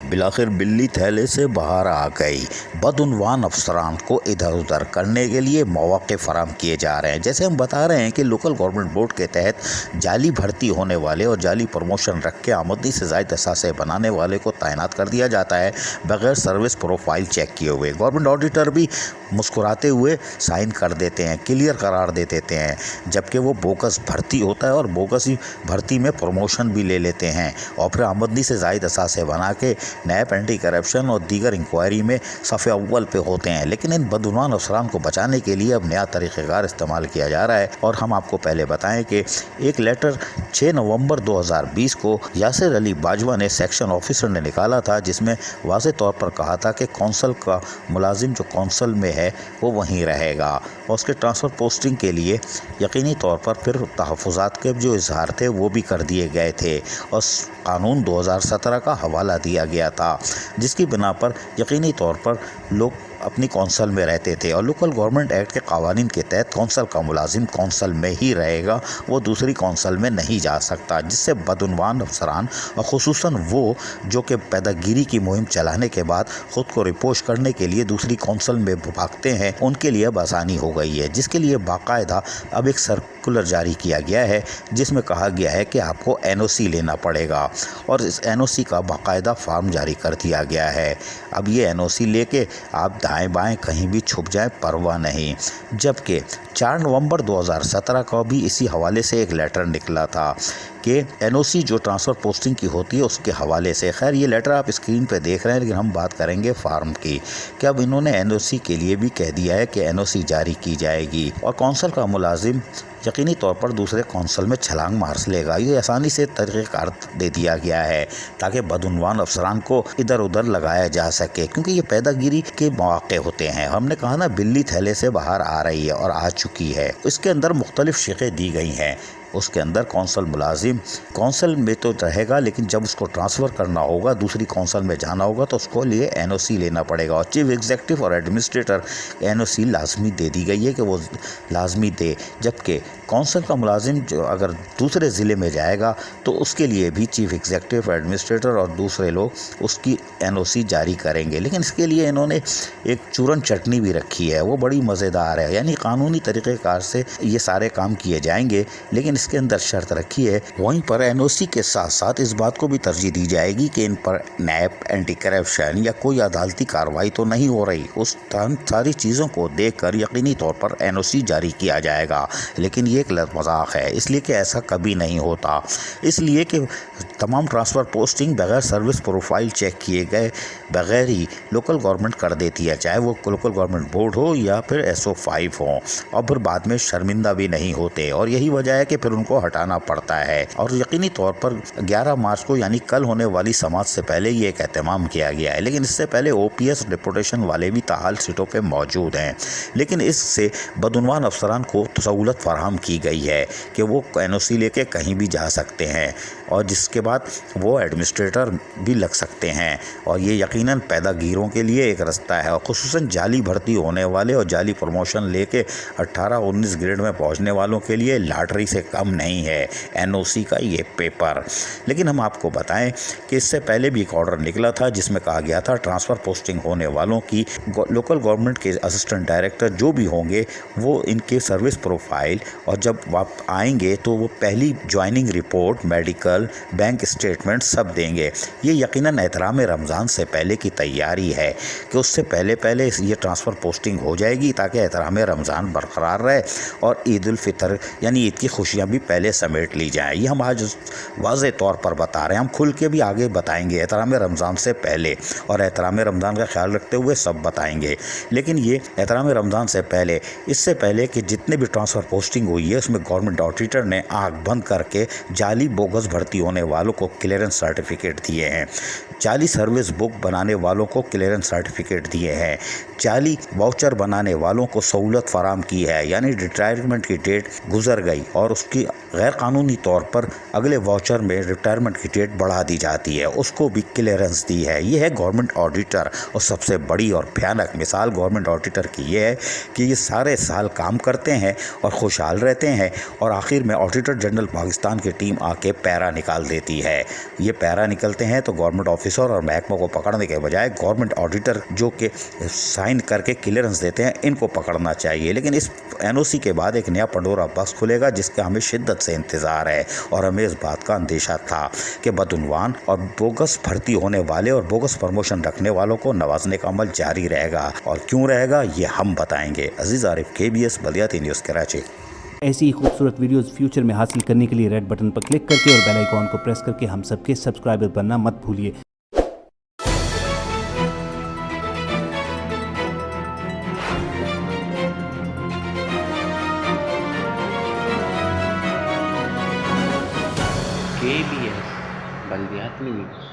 بالآخر بلی تھیلے سے باہر آ گئی۔ بدعنوان افسران کو ادھر ادھر کرنے کے لیے مواقع فراہم کیے جا رہے ہیں۔ جیسے ہم بتا رہے ہیں کہ لوکل گورنمنٹ بورڈ کے تحت جعلی بھرتی ہونے والے اور جعلی پروموشن رکھ کے آمدنی سے زائد اثاثے بنانے والے کو تعینات کر دیا جاتا ہے بغیر سروس پروفائل چیک کیے ہوئے۔ گورنمنٹ آڈیٹر بھی مسکراتے ہوئے سائن کر دیتے ہیں، کلیئر قرار دے دیتے ہیں، جبکہ وہ بوگس بھرتی ہوتا ہے اور بوگس بھرتی میں پروموشن بھی لے لیتے ہیں اور پھر آمدنی سے زائد اثاثے بنا کے نیب، اینٹی کرپشن اور دیگر انکوائری میں صف اول پہ ہوتے ہیں۔ لیکن ان بدعنوان افسران کو بچانے کے لیے اب نیا طریقہ کار استعمال کیا جا رہا ہے، اور ہم آپ کو پہلے بتائیں کہ ایک لیٹر 6 نومبر 2020 کو یاسر علی باجوہ نے سیکشن آفیسر نے نکالا تھا، جس میں واضح طور پر کہا تھا کہ کونسل کا ملازم جو کونسل میں ہے وہ وہیں رہے گا، اور اس کے ٹرانسفر پوسٹنگ کے لیے یقینی طور پر پھر تحفظات کے جو اظہار تھے وہ بھی کر دیے گئے تھے، اور قانون 2017 کا حوالہ دیا گیا تھا، جس کی بنا پر یقینی طور پر لوگ اپنی کونسل میں رہتے تھے، اور لوکل گورنمنٹ ایکٹ کے قوانین کے تحت کونسل کا ملازم کونسل میں ہی رہے گا، وہ دوسری کونسل میں نہیں جا سکتا، جس سے بدعنوان افسران اور خصوصاً وہ جو کہ پیدا گیری کی مہم چلانے کے بعد خود کو رپوش کرنے کے لیے دوسری کونسل میں بھاگتے ہیں، ان کے لیے اب آسانی ہو گئی ہے، جس کے لیے باقاعدہ اب ایک سرکولر جاری کیا گیا ہے، جس میں کہا گیا ہے کہ آپ کو NOC لینا پڑے گا، اور اس NOC کا باقاعدہ فارم جاری کر دیا گیا ہے۔ اب یہ NOC لے کے آپ دائیں بائیں کہیں بھی چھپ جائیں، پرواہ نہیں۔ جبکہ 4 نومبر 2017 کو بھی اسی حوالے سے ایک لیٹر نکلا تھا کہ NOC جو ٹرانسفر پوسٹنگ کی ہوتی ہے اس کے حوالے سے، خیر یہ لیٹر آپ اسکرین پہ دیکھ رہے ہیں، لیکن ہم بات کریں گے فارم کی، کہ اب انہوں نے NOC کے لیے بھی کہہ دیا ہے کہ NOC جاری کی جائے گی، اور کونسل کا ملازم یقینی طور پر دوسرے کونسل میں چھلانگ مار لے گا۔ یہ آسانی سے طریقہ کار دے دیا گیا ہے تاکہ بدعنوان افسران کو ادھر ادھر لگایا جا سکے، کیونکہ یہ پیدا گیری کے مواقع ہوتے ہیں۔ ہم نے کہا نا بلی تھیلے سے باہر آ رہی ہے اور آ چکی ہے، اس کے اندر مختلف شقیں دی گئی ہیں۔ اس کے اندر کونسل ملازم کونسل میں تو رہے گا، لیکن جب اس کو ٹرانسفر کرنا ہوگا، دوسری کونسل میں جانا ہوگا، تو اس کو لیے NOC لینا پڑے گا، اور چیف ایگزیکٹو اور ایڈمنسٹریٹر NOC لازمی دے دی گئی ہے کہ وہ لازمی دے، جبکہ کونسل کا ملازم جو اگر دوسرے ضلع میں جائے گا تو اس کے لیے بھی چیف ایگزیکٹو، ایڈمنسٹریٹر اور دوسرے لوگ اس کی NOC جاری کریں گے۔ لیکن اس کے لیے انہوں نے ایک چورن چٹنی بھی رکھی ہے، وہ بڑی مزیدار ہے، یعنی قانونی طریقہ کار سے یہ سارے کام کیے جائیں گے، لیکن اس کے اندر شرط رکھی ہے، وہیں پر NOC کے ساتھ ساتھ اس بات کو بھی ترجیح دی جائے گی کہ ان پر نیب، اینٹی کرپشن یا کوئی عدالتی کارروائی تو نہیں ہو رہی، اس ساری چیزوں کو دیکھ کر یقینی طور پر NOC جاری کیا جائے گا۔ لیکن یہ ایک مذاق ہے، اس لیے کہ ایسا کبھی نہیں ہوتا، اس لیے کہ تمام ٹرانسفر پوسٹنگ بغیر سروس پروفائل چیک کیے گئے بغیر ہی لوکل گورنمنٹ کر دیتی ہے، چاہے وہ لوکل گورنمنٹ بورڈ ہو یا پھر SO5 ہو، اور پھر بعد میں شرمندہ بھی نہیں ہوتے، اور یہی وجہ ہے کہ پھر ان کو ہٹانا پڑتا ہے۔ اور یقینی طور پر 11 مارچ کو یعنی کل ہونے والی سماعت سے پہلے یہ ایک اہتمام کیا گیا ہے، لیکن اس سے پہلے OPS ڈپوٹیشن والے بھی تاحال سیٹوں پہ موجود ہیں، لیکن اس سے بدعنوان افسران کو سہولت فراہم کی گئی ہے کہ وہ NOC لے کے کہیں بھی جا سکتے ہیں، اور جس کے بعد وہ ایڈمنسٹریٹر بھی لگ سکتے ہیں، اور یہ یقیناً پیدا گیروں کے لیے ایک رستہ ہے، اور خصوصاً جعلی بھرتی ہونے والے اور جعلی پروموشن لے کے 18-19 گریڈ میں پہنچنے والوں کے لیے لاٹری سے کم نہیں ہے NOC کا یہ پیپر۔ لیکن ہم آپ کو بتائیں کہ اس سے پہلے بھی ایک آرڈر نکلا تھا جس میں کہا گیا تھا ٹرانسفر پوسٹنگ ہونے والوں کی لوکل گورنمنٹ کے اسسٹنٹ ڈائریکٹر جو بھی ہوں گے وہ ان کے سروس پروفائل، اور جب آپ آئیں گے تو وہ پہلی joining report, medical, bank statement سب دیں گے۔ یہ یقیناً احترام رمضان سے پہلے کی تیاری ہے کہ اس سے پہلے یہ ٹرانسفر پوسٹنگ ہو جائے گی تاکہ احترام رمضان برقرار رہے اور عید الفطر یعنی عید کی خوشیاں بھی پہلے سمیٹ لی جائیں۔ یہ ہم آج واضح طور پر بتا رہے ہیں، ہم کھل کے بھی آگے بتائیں گے احترام رمضان سے پہلے، اور احترام رمضان کا خیال رکھتے ہوئے سب بتائیں گے۔ لیکن یہ احترام رمضان سے پہلے، اس سے پہلے کہ جتنے بھی ٹرانسفر پوسٹنگ ہوئی ہے اس میں گورنمنٹ آڈیٹر نے آنکھ بند کر کے جعلی بوگس بھرتی ہونے والوں کو کلیئرنس سرٹیفکیٹ دیے ہیں، جعلی سروس بک بنانے والوں کو کلیئرنس سرٹیفکیٹ دیے ہیں، جعلی واؤچر بنانے والوں کو سہولت فراہم کی ہے، یعنی ریٹائرمنٹ کی ڈیٹ گزر گئی اور اس کی غیر قانونی طور پر اگلے واؤچر میں ریٹائرمنٹ کی ڈیٹ بڑھا دی جاتی ہے، اس کو بھی کلیئرنس دی ہے۔ یہ ہے گورنمنٹ آڈیٹر، اور سب سے بڑی اور بھیانک مثال گورنمنٹ آڈیٹر کی یہ ہے کہ یہ سارے سال کام کرتے ہیں اور خوشحال رہتے ہیں، اور آخر میں آڈیٹر جنرل پاکستان کی ٹیم آ کے پیرا نکال دیتی ہے۔ یہ پیرا نکلتے ہیں تو گورنمنٹ آفیسر اور محکمہ کو پکڑنے کے بجائے گورنمنٹ آڈیٹر جو کہ سائن کر کے کلیئرنس دیتے ہیں ان کو پکڑنا چاہیے۔ لیکن اس NOC کے بعد ایک نیا پنڈورا باکس کھلے گا جس کا ہمیں شدت سے انتظار ہے، اور ہمیں اس بات کا اندیشہ تھا کہ بدعنوان اور بوگس بھرتی ہونے والے اور بوگس پروموشن رکھنے والوں کو نوازنے کا عمل جاری رہے گا، اور کیوں رہے گا یہ ہم بتائیں گے۔ عزیز عارف، KBS بلدیاتی نیوز کراچی۔ ایسی ہی خوبصورت ویڈیوز فیوچر میں حاصل کرنے کے لیے ریڈ بٹن پر کلک کر کے اور بیل آئیکن کو پریس کر کے ہم سب کے سبسکرائبر بننا مت بھولیے۔ KBS بلدیاتی نیوز۔